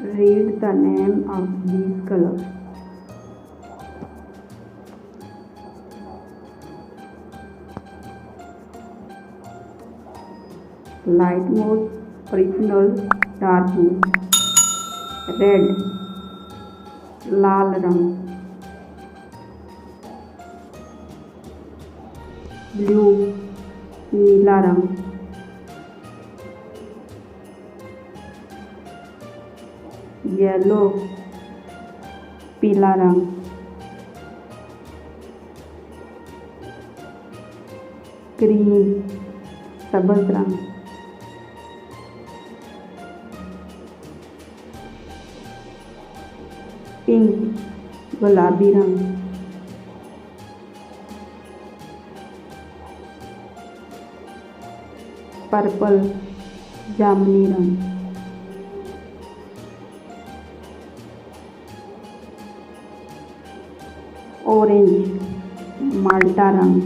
Read the name of these colors. Light mode, original, dark mode. Red, लाल रंग. Blue, नीला रंग. Yellow, पीला रंग. Green, सब्ज रंग. पिंक, गुलाबी रंग. पर्पल, जामुनी रंग. ऑरेंज, माल्टा रंग.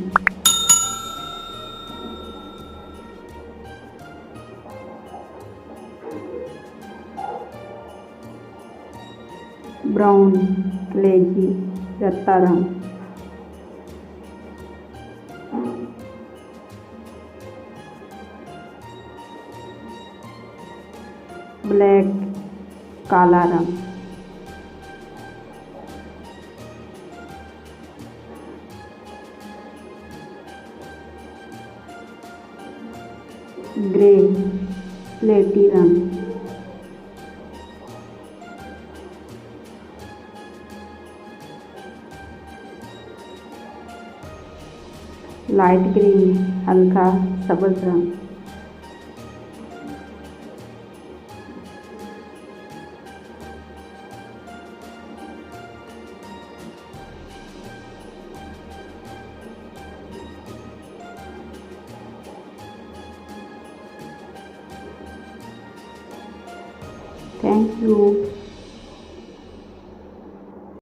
ब्राउन, कलेजी, रत्ता रंग. ब्लैक, काला रंग. ग्रे, स्लेटी रंग. लाइट ग्रीन, हल्का सब्ज रंग. Thank you.